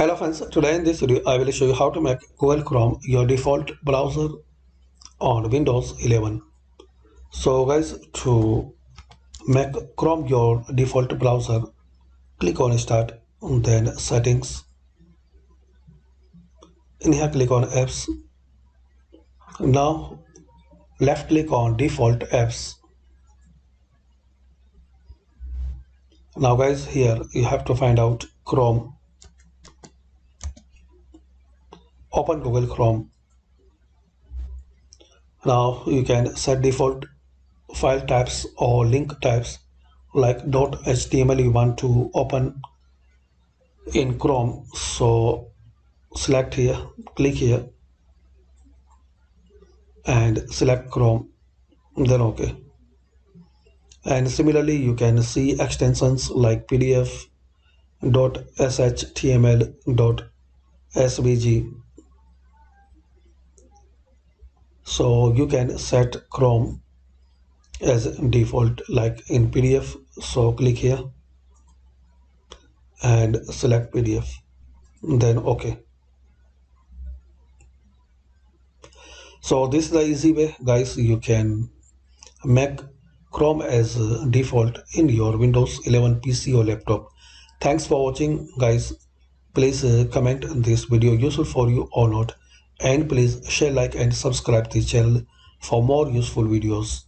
Hello friends, today in this video I will show you how to make Google Chrome your default browser on Windows 11. So guys, to make Chrome your default browser, click on Start, then Settings. In here click on Apps. Now left click on Default Apps. Now guys, here you have to find out Chrome. Open Google Chrome. Now you can set default file types or link types like .html you want to open in Chrome. So select here, click here and select Chrome, then OK. And similarly you can see extensions like PDF, .shtml, .svg. So you can set Chrome as default like in PDF. So click here and select PDF, then OK. So this is the easy way guys, you can make Chrome as default in your Windows 11 PC or laptop. Thanks for watching guys. Please comment this video useful for you or not, and please share, like and subscribe the channel for more useful videos.